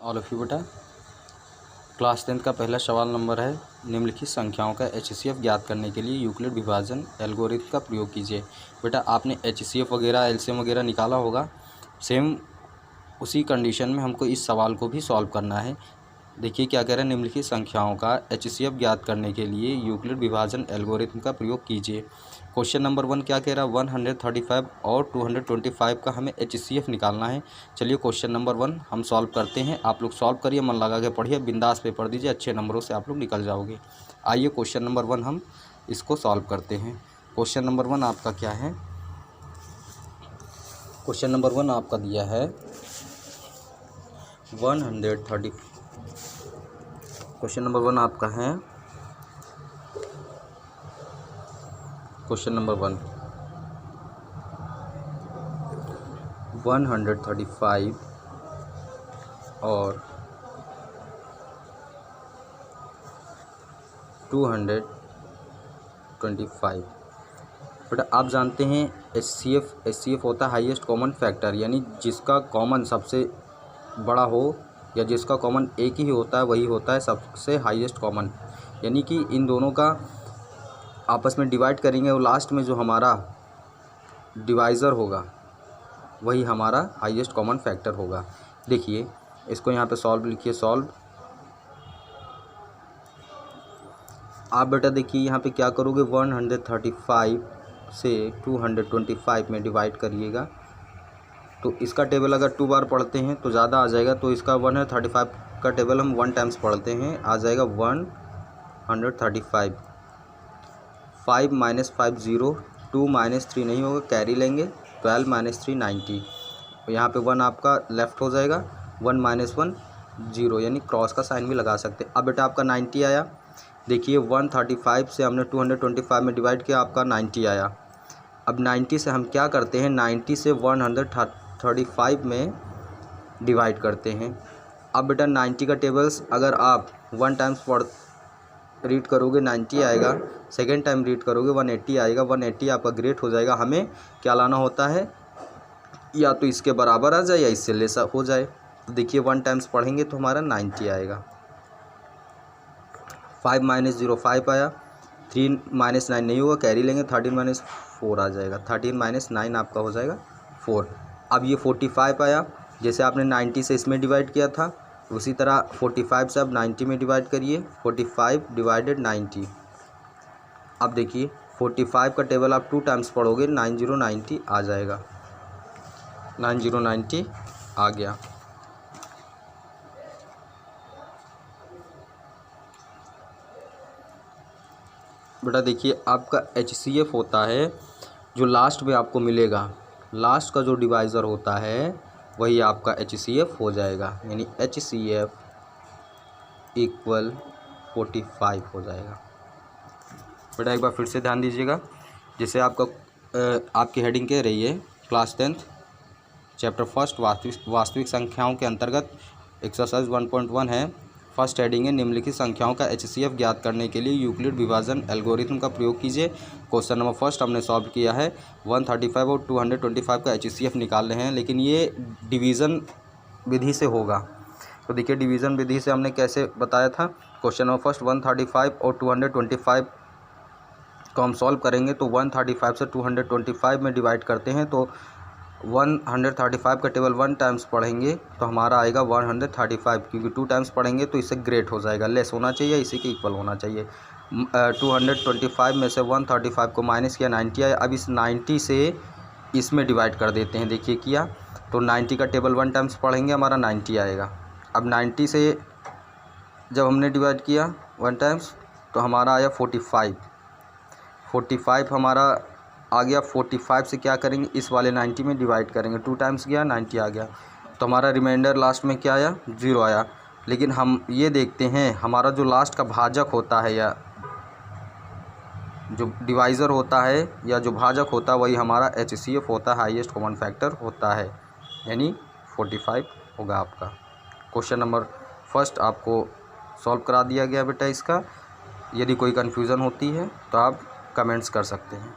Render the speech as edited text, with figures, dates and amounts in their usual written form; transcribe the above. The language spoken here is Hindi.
ऑल ऑफ यू बेटा, क्लास 10 का पहला सवाल नंबर है, निम्नलिखित संख्याओं का HCF ज्ञात करने के लिए यूक्लिड विभाजन एल्गोरिथम का प्रयोग कीजिए। बेटा आपने HCF वगैरह एलसीएम वगैरह निकाला होगा, सेम उसी कंडीशन में हमको इस सवाल को भी सॉल्व करना है। देखिए क्या कह रहा है, निम्नलिखित संख्याओं का HCF ज्ञात करने के लिए यूक्लिड विभाजन एल्गोरिथम का प्रयोग कीजिए। क्वेश्चन नंबर 1 क्या कह रहा है, 135 और 225 का हमें HCF निकालना है। चलिए क्वेश्चन नंबर 1 हम सॉल्व करते हैं। आप लोग सॉल्व करिए, मन लगा के पढ़िए, बिंदास पे पढ़ दीजिए, अच्छे नंबरों से आप लोग निकल जाओगे। आइए क्वेश्चन नंबर 1 हम इसको सॉल्व करते हैं। क्वेश्चन नंबर 1 आपका क्या है, क्वेश्चन नंबर 1 आपका दिया है 130। क्वेश्चन नंबर 1 आपका है, क्वेश्चन नंबर 1 135 और 225। बेटा आप जानते हैं HCF होता है हाईएस्ट कॉमन फैक्टर, यानी जिसका कॉमन सबसे बड़ा हो या जिसका कॉमन एक ही होता है वही होता है सबसे हाईएस्ट कॉमन। यानी कि इन दोनों का आपस में डिवाइड करेंगे और लास्ट में जो हमारा डिवाइज़र होगा वही हमारा हाईएस्ट कॉमन फैक्टर होगा। देखिए इसको यहाँ पे सॉल्व लिखिए, सॉल्व। आप बेटा देखिए यहाँ पे क्या करोगे, 135 से 225 में डिवाइड करिएगा तो इसका टेबल अगर 2 बार पढ़ते हैं तो ज़्यादा आ जाएगा। तो इसका 135 का टेबल हम 1 टाइम्स पढ़ते हैं, आ जाएगा 135। 5 - 5 0, 2 - 3 नहीं होगा, कैरी लेंगे, 12 - 3 90। यहाँ पे 1 आपका लेफ़्ट हो जाएगा, 1 - 1 0, यानी क्रॉस का साइन भी लगा सकते हैं। अब बेटा आपका 90 आया। देखिए 135 से हमने 225 में डिवाइड किया, आपका 90 आया। अब 90 से हम क्या करते हैं, 90 से 135 में डिवाइड करते हैं। अब बेटा 90 का टेबल्स अगर आप 1 टाइम्स रीड करोगे 90 आएगा, सेकेंड टाइम रीड करोगे 180 आएगा, 180 आपका ग्रेट हो जाएगा। हमें क्या लाना होता है, या तो इसके बराबर आ जाए या इससे लेस हो जाए। तो देखिए 1 टाइम्स पढ़ेंगे तो हमारा 90 आएगा। 5 - 0 5 आया, 3 - 9 नहीं होगा, कैरी लेंगे, 13 - 4 आ जाएगा, 13 - 9 आपका हो जाएगा 4। अब ये 45 आया, जैसे आपने 90 से इसमें डिवाइड किया था उसी तरह 45 से अब 90 में डिवाइड करिए, 45 / 90। अब देखिए 45 का टेबल आप 2 टाइम्स पढ़ोगे, 9090 आ जाएगा, 9090 आ गया। बेटा देखिए आपका HCF होता है जो लास्ट में आपको मिलेगा, लास्ट का जो डिवाइज़र होता है वही आपका HCF हो जाएगा, यानी HCF = 45 हो जाएगा। बेटा एक बार फिर से ध्यान दीजिएगा, जैसे आपका आपकी हेडिंग कह रही है क्लास 10 चैप्टर फर्स्ट वास्तविक संख्याओं के अंतर्गत एक्सरसाइज 1.1 है। फर्स्ट हेडिंग है, निम्नलिखित संख्याओं का HCF ज्ञात करने के लिए यूक्लिड विभाजन एल्गोरिथम का प्रयोग कीजिए। क्वेश्चन नंबर फर्स्ट हमने सॉल्व किया है, 135 और 225 का HCF निकाल रहे हैं, लेकिन ये डिवीज़न विधि से होगा। तो देखिए डिवीज़न विधि से हमने कैसे बताया था। क्वेश्चन नंबर फर्स्ट 135 और 225 को हम सॉल्व करेंगे तो 135 से 225 में डिवाइड करते हैं तो 135 का टेबल 1 टाइम्स पढ़ेंगे तो हमारा आएगा 135, क्योंकि 2 टाइम्स पढ़ेंगे तो इससे ग्रेट हो जाएगा, लेस होना चाहिए, इसी के इक्वल होना चाहिए। 225 में से 135 को माइनस किया, 90 आया। अब इस 90 से इसमें डिवाइड कर देते हैं, देखिए किया तो 90 का टेबल 1 टाइम्स पढ़ेंगे, हमारा 90 आएगा। अब 90 से जब हमने डिवाइड किया 1 टाइम्स तो हमारा आया 45 हमारा आ गया। 45 से क्या करेंगे, इस वाले 90 में डिवाइड करेंगे, 2 टाइम्स गया, 90 आ गया, तो हमारा रिमाइंडर लास्ट में क्या आया, 0 आया। लेकिन हम ये देखते हैं हमारा जो लास्ट का भाजक होता है या जो डिवाइज़र होता है या जो भाजक होता है वही हमारा HCF होता है, हाईएस्ट कॉमन फैक्टर होता है, यानी 45 होगा आपका। क्वेश्चन नंबर फर्स्ट आपको सॉल्व करा दिया गया बेटा इसका। यदि कोई कन्फ्यूज़न होती है तो आप कमेंट्स कर सकते हैं।